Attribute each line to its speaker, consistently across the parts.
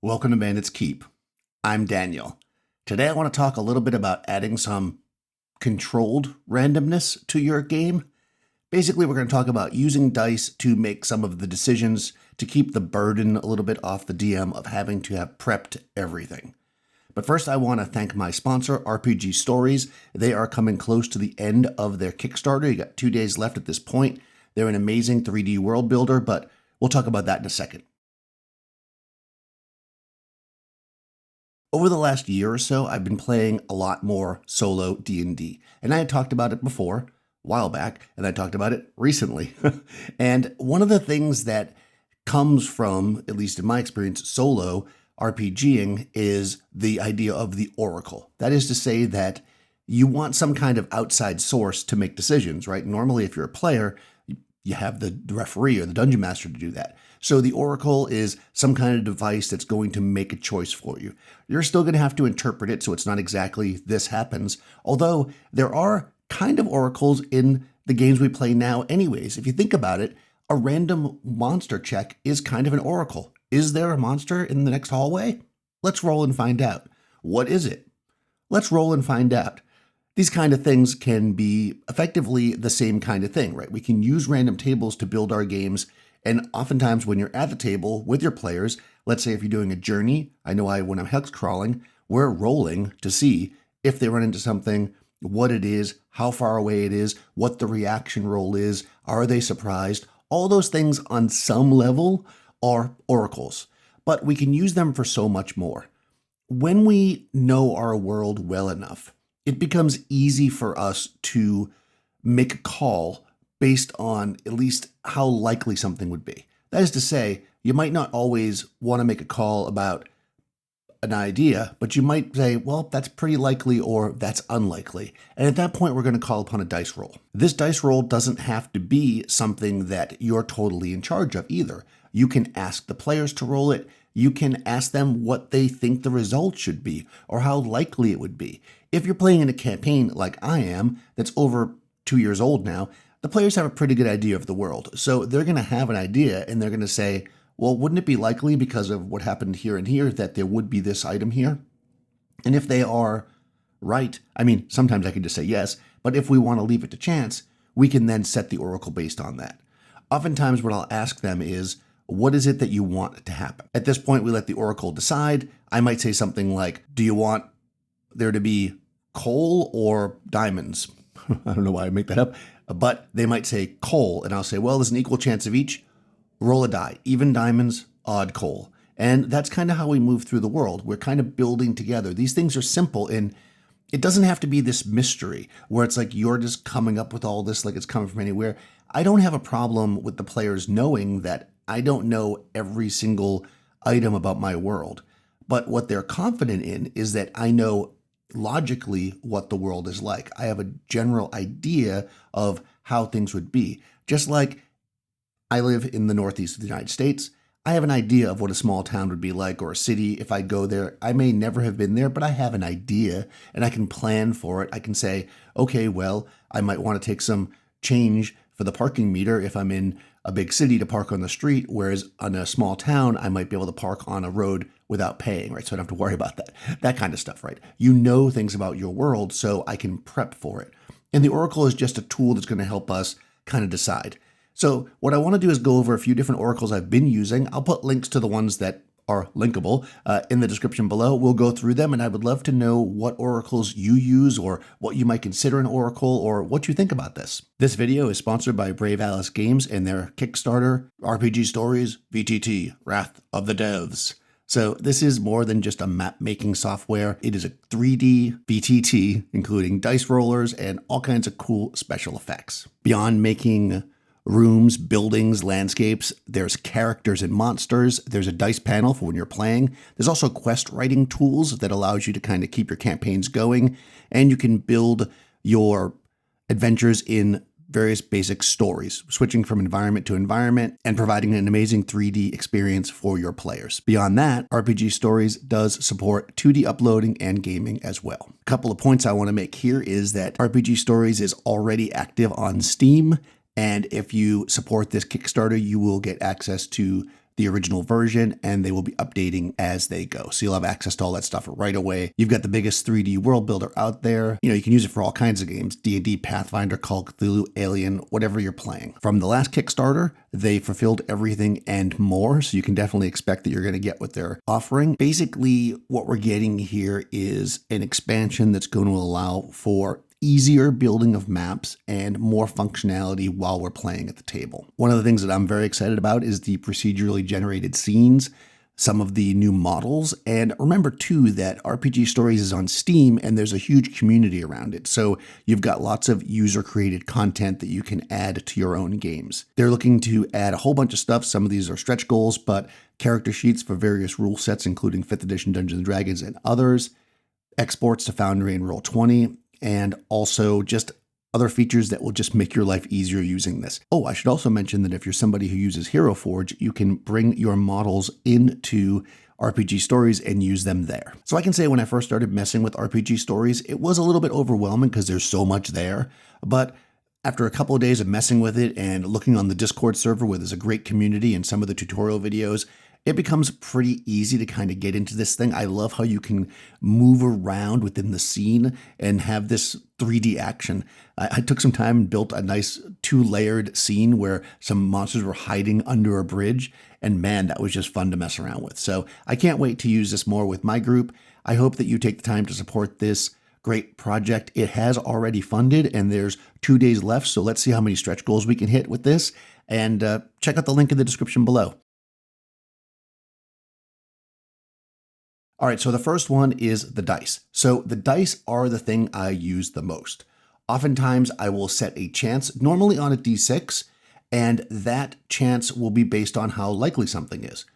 Speaker 1: Welcome to Bandit's Keep. I'm Daniel. Today I want to talk a little bit about adding some controlled randomness to your game. Basically, we're going to talk about using dice to make some of the decisions to keep the burden a little bit off the DM of having to have prepped everything. But first, I want to thank my sponsor, RPG Stories. They are coming close to the end of their Kickstarter. You got 2 days left at this point. They're an amazing 3D world builder, but we'll talk about that in a second. Over the last year or so, I've been playing a lot more solo D&D. And I had talked about it before, a while back, and I talked about it recently. And one of the things that comes from, at least in my experience, solo RPGing is the idea of the oracle. That is to say that you want some kind of outside source to make decisions, right? Normally, if you're a player, you have the referee or the dungeon master to do that. So the oracle is some kind of device that's going to make a choice for you. You're still going to have to interpret it, so it's not exactly this happens. Although there are kind of oracles in the games we play now anyways. If you think about it, a random monster check is kind of an oracle. Is there a monster in the next hallway? Let's roll and find out. What is it? Let's roll and find out. These kind of things can be effectively the same kind of thing, right? We can use random tables to build our games. And oftentimes when you're at the table with your players, let's say if you're doing a journey, I know when I'm hex crawling, we're rolling to see if they run into something, what it is, how far away it is, what the reaction roll is, are they surprised? All those things on some level are oracles, but we can use them for so much more. When we know our world well enough, it becomes easy for us to make a call based on at least how likely something would be. That is to say, you might not always want to make a call about an idea, but you might say, well, that's pretty likely or that's unlikely. And at that point, we're going to call upon a dice roll. This dice roll doesn't have to be something that you're totally in charge of either. You can ask the players to roll it. You can ask them what they think the result should be or how likely it would be. If you're playing in a campaign like I am, that's over 2 years old now, the players have a pretty good idea of the world. So they're going to have an idea and they're going to say, well, wouldn't it be likely because of what happened here and here that there would be this item here? And if they are right, I mean, sometimes I can just say yes, but if we want to leave it to chance, we can then set the oracle based on that. Oftentimes what I'll ask them is, what is it that you want to happen? At this point, we let the oracle decide. I might say something like, do you want there to be coal or diamonds? I don't know why I make that up, but they might say coal, and I'll say, well, there's an equal chance of each. Roll a die, even diamonds, odd coal. And that's kind of how we move through the world. We're kind of building together. These things are simple, and it doesn't have to be this mystery where it's like you're just coming up with all this like it's coming from anywhere. I don't have a problem with the players knowing that I don't know every single item about my world. But what they're confident in is that I know logically what the world is like. I have a general idea of how things would be. Just like I live in the Northeast of the United States, I have an idea of what a small town would be like or a city if I go there. I may never have been there, but I have an idea and I can plan for it. I can say, okay, well, I might want to take some change for the parking meter if I'm in a big city to park on the street, whereas on a small town, I might be able to park on a road without paying, right? So I don't have to worry about that kind of stuff, right? You know things about your world, so I can prep for it. And the oracle is just a tool that's going to help us kind of decide. So what I want to do is go over a few different oracles I've been using. I'll put links to the ones that are linkable in the description below. We'll go through them, and I would love to know what oracles you use or what you might consider an oracle or what you think about this. This video is sponsored by Brave Alice Games and their Kickstarter, RPG Stories, VTT, Wrath of the Devs. So this is more than just a map-making software. It is a 3D VTT, including dice rollers and all kinds of cool special effects. Beyond making rooms, buildings, landscapes, there's characters and monsters, there's a dice panel for when you're playing, there's also quest writing tools that allows you to kind of keep your campaigns going, and you can build your adventures in various basic stories, switching from environment to environment and providing an amazing 3D experience for your players. Beyond that, RPG Stories does support 2D uploading and gaming as well. A couple of points I want to make here is that RPG Stories is already active on Steam, and if you support this Kickstarter, you will get access to the original version, and they will be updating as they go. So you'll have access to all that stuff right away. You've got the biggest 3D world builder out there. You can use it for all kinds of games: D&D, Pathfinder, Call of Cthulhu, Alien, whatever you're playing. From the last Kickstarter, they fulfilled everything and more, so you can definitely expect that you're going to get what they're offering. Basically, what we're getting here is an expansion that's going to allow for easier building of maps and more functionality while we're playing at the table. One of the things that I'm very excited about is the procedurally generated scenes, some of the new models, and remember too that RPG Stories is on Steam and there's a huge community around it. So you've got lots of user-created content that you can add to your own games. They're looking to add a whole bunch of stuff. Some of these are stretch goals, but character sheets for various rule sets, including 5th edition Dungeons and Dragons and others, exports to Foundry and Roll20, and also just other features that will just make your life easier using this. Oh, I should also mention that if you're somebody who uses Hero Forge, you can bring your models into RPG Stories and use them there. So I can say when I first started messing with RPG Stories, it was a little bit overwhelming because there's so much there. But after a couple of days of messing with it and looking on the Discord server where there's a great community and some of the tutorial videos, it becomes pretty easy to kind of get into this thing. I love how you can move around within the scene and have this 3D action. I took some time and built a nice 2-layered scene where some monsters were hiding under a bridge, and man, that was just fun to mess around with. So I can't wait to use this more with my group. I hope that you take the time to support this great project. It has already funded and there's 2 days left, so let's see how many stretch goals we can hit with this, and check out the link in the description below. All right, so the first one is the dice. So the dice are the thing I use the most. Oftentimes I will set a chance, normally on a D6, and that chance will be based on how likely something is.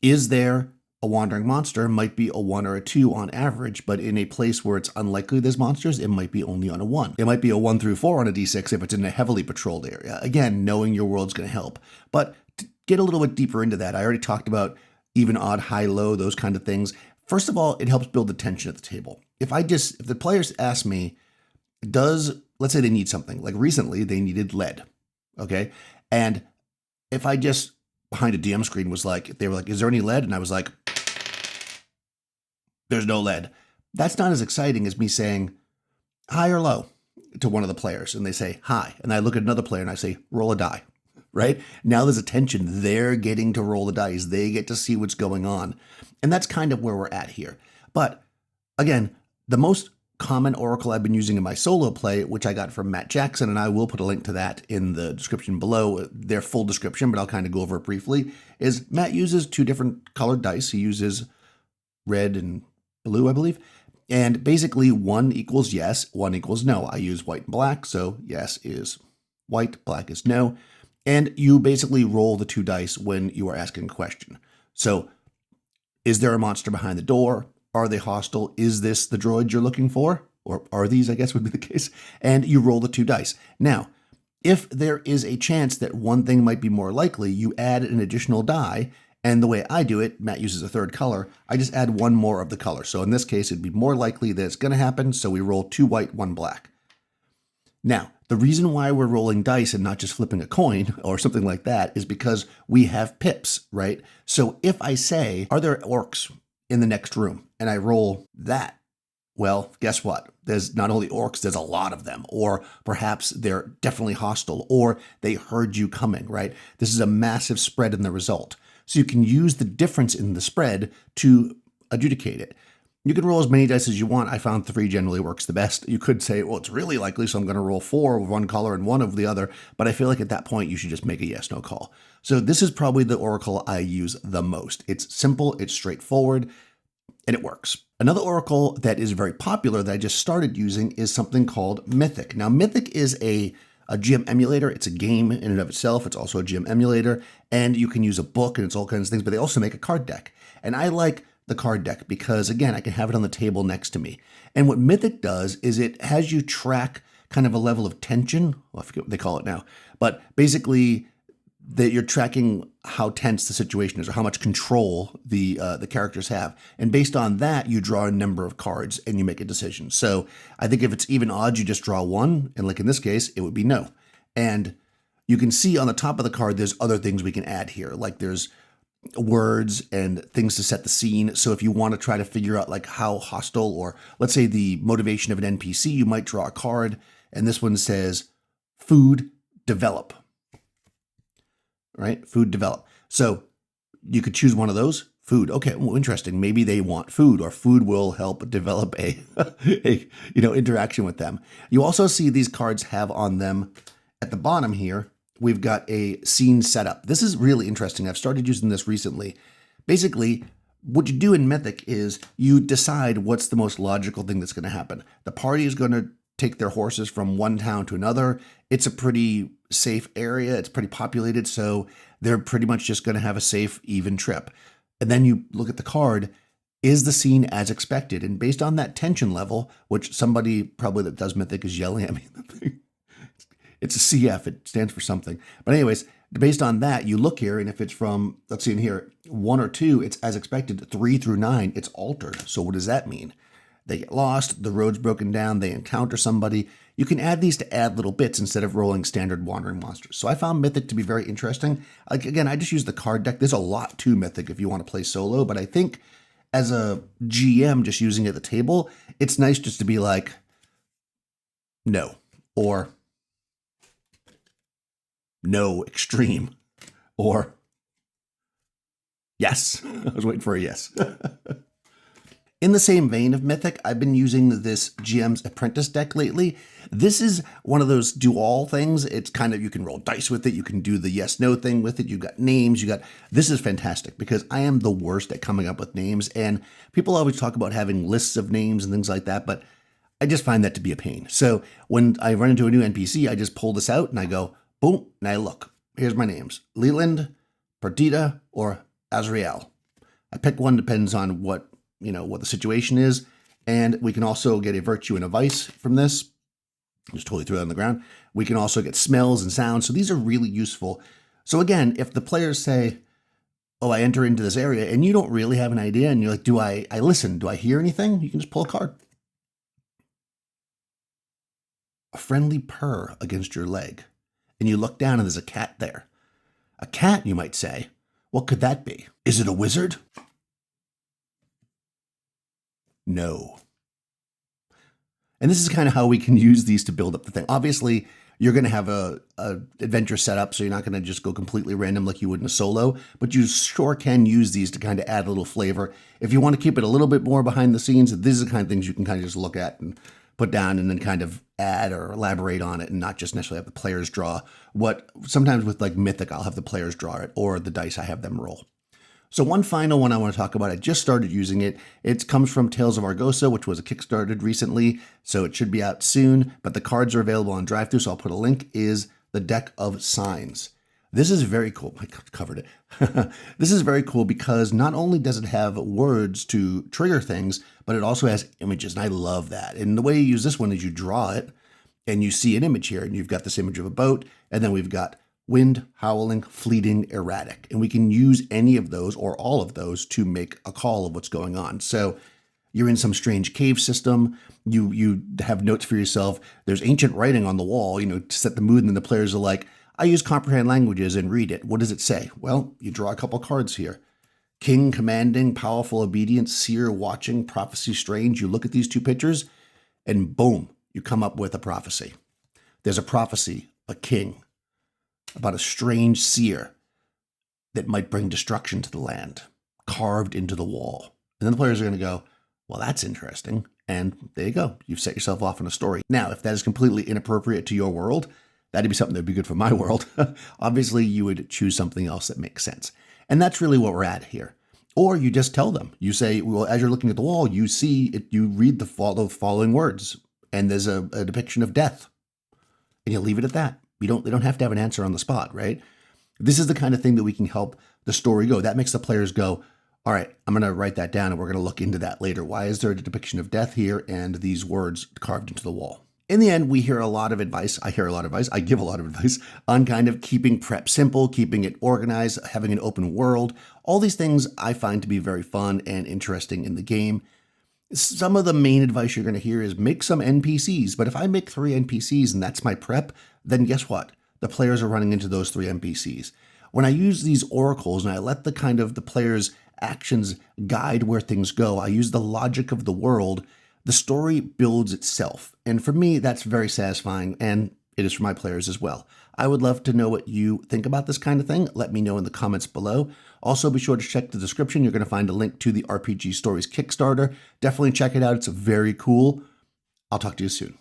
Speaker 1: Is there a wandering monster? Might be a 1 or a 2 on average, but in a place where it's unlikely there's monsters, it might be only on a 1. It might be a 1 through 4 on a D6 if it's in a heavily patrolled area. Again, knowing your world's going to help. But to get a little bit deeper into that, I already talked about even, odd, high, low, those kind of things. First of all, it helps build the tension at the table. If the players ask me, let's say they need something, like recently they needed lead, okay? And if I just behind a DM screen they were like, is there any lead? And I was like, there's no lead. That's not as exciting as me saying high or low to one of the players. And they say high. And I look at another player and I say, roll a die, right? Now there's a tension. They're getting to roll the dice. They get to see what's going on. And that's kind of where we're at here. But again, the most common oracle I've been using in my solo play, which I got from Matt Jackson, and I will put a link to that in the description below, their full description, but I'll kind of go over it briefly, is Matt uses 2 different colored dice. He uses red and blue, I believe. And basically 1 equals yes, 1 equals no. I use white and black, so yes is white, black is no. And you basically roll the 2 dice when you are asking a question. So, is there a monster behind the door? Are they hostile? Is this the droid you're looking for? Or are these, I guess would be the case. And you roll the 2 dice. Now, if there is a chance that one thing might be more likely, you add an additional die. And the way I do it, Matt uses a 3rd color, I just add 1 more of the color. So in this case, it'd be more likely that it's going to happen. So we roll 2 white, 1 black. Now, the reason why we're rolling dice and not just flipping a coin or something like that is because we have pips, right? So if I say, are there orcs in the next room? And I roll that, well, guess what? There's not only orcs, there's a lot of them. Or perhaps they're definitely hostile, or they heard you coming, right? This is a massive spread in the result. So you can use the difference in the spread to adjudicate it. You can roll as many dice as you want. I found 3 generally works the best. You could say, well, it's really likely, so I'm going to roll 4 of one color and 1 of the other. But I feel like at that point, you should just make a yes/no call. So this is probably the oracle I use the most. It's simple, it's straightforward, and it works. Another oracle that is very popular that I just started using is something called Mythic. Now, Mythic is a GM emulator. It's a game in and of itself. It's also a GM emulator. And you can use a book and it's all kinds of things, but they also make a card deck. And I like the card deck because, again, I can have it on the table next to me. And what Mythic does is it has you track kind of a level of tension. Well, I forget what they call it now. But basically, that you're tracking how tense the situation is or how much control the characters have. And based on that, you draw a number of cards and you make a decision. So I think if it's even odds, you just draw 1. And like in this case, it would be no. And you can see on the top of the card, there's other things we can add here. Like there's words and things to set the scene. So if you want to try to figure out like how hostile, or let's say the motivation of an NPC, you might draw a card, and this one says food develop, right? Food develop. So you could choose one of those. Food. Okay, well, interesting. Maybe they want food, or food will help develop a, interaction with them. You also see these cards have on them at the bottom here, we've got a scene setup. This is really interesting. I've started using this recently. Basically, what you do in Mythic is you decide what's the most logical thing that's going to happen. The party is going to take their horses from one town to another. It's a pretty safe area. It's pretty populated, so they're pretty much just going to have a safe, even trip. And then you look at the card, is the scene as expected? And based on that tension level, which somebody probably that does Mythic is yelling at me. It's a CF, it stands for something. But anyways, based on that, you look here, and if it's from, let's see in here, 1 or 2, it's as expected. 3 through 9, it's altered. So what does that mean? They get lost, the road's broken down, they encounter somebody. You can add these to add little bits instead of rolling standard wandering monsters. So I found Mythic to be very interesting. Like, again, I just use the card deck. There's a lot to Mythic if you want to play solo, but I think as a GM just using it at the table, it's nice just to be like, no, or no extreme, or yes. I was waiting for a yes. In the same vein of Mythic, I've been using this GM's Apprentice deck lately. This is one of those do-all things. It's kind of, you can roll dice with it. You can do the yes-no thing with it. You've got names. This is fantastic because I am the worst at coming up with names. And people always talk about having lists of names and things like that, but I just find that to be a pain. So when I run into a new NPC, I just pull this out and I go, boom, and I look. Here's my names: Leland, Perdita, or Azrael. I pick one, depends on what the situation is. And we can also get a virtue and a vice from this. Just totally threw it on the ground. We can also get smells and sounds. So these are really useful. So again, if the players say, oh, I enter into this area, and you don't really have an idea, and you're like, do I listen? Do I hear anything? You can just pull a card. A friendly purr against your leg. And you look down and there's a cat there. A cat, you might say. What could that be? Is it a wizard? No. And this is kind of how we can use these to build up the thing. Obviously, you're going to have a adventure set up, so you're not going to just go completely random like you would in a solo, but you sure can use these to kind of add a little flavor. If you want to keep it a little bit more behind the scenes, these are the kind of things you can kind of just look at and put down and then kind of add or elaborate on it, and not just necessarily have the players draw. What sometimes with like Mythic, I'll have the players draw it, or the dice, I have them roll. So one final one I want to talk about, I just started using it. It comes from Tales of Argosa, which was a Kickstarted recently, so it should be out soon, but the cards are available on drive-thru, so I'll put a link, is the Deck of Signs. This is very cool. I covered it. This is very cool because not only does it have words to trigger things, but it also has images, and I love that. And the way you use this one is you draw it, and you see an image here, and you've got this image of a boat, and then we've got wind, howling, fleeting, erratic. And we can use any of those or all of those to make a call of what's going on. So you're in some strange cave system. You have notes for yourself. There's ancient writing on the wall, to set the mood. And then the players are like, I use comprehend languages and read it. What does it say? Well, you draw a couple cards here. King commanding, powerful obedience, seer watching, prophecy strange. You look at these two pictures and boom, you come up with a prophecy. There's a prophecy, a king, about a strange seer that might bring destruction to the land, carved into the wall. And then the players are going to go, well, that's interesting. And there you go. You've set yourself off on a story. Now, if that is completely inappropriate to your world, that'd be something that'd be good for my world. Obviously, you would choose something else that makes sense. And that's really what we're at here. Or you just tell them. You say, well, as you're looking at the wall, you see it, you read the following words, and there's a depiction of death. And you leave it at that. They don't have to have an answer on the spot, right? This is the kind of thing that we can help the story go. That makes the players go, all right, I'm going to write that down and we're going to look into that later. Why is there a depiction of death here and these words carved into the wall? In the end, we hear a lot of advice. I hear a lot of advice. I give a lot of advice on kind of keeping prep simple, keeping it organized, having an open world. All these things I find to be very fun and interesting in the game. Some of the main advice you're going to hear is make some NPCs. But if I make 3 NPCs and that's my prep, then guess what? The players are running into those 3 NPCs. When I use these oracles and I let the player's actions guide where things go, I use the logic of the world, the story builds itself. And for me, that's very satisfying, and it is for my players as well. I would love to know what you think about this kind of thing. Let me know in the comments below. Also, be sure to check the description. You're going to find a link to the RPG Stories Kickstarter. Definitely check it out. It's very cool. I'll talk to you soon.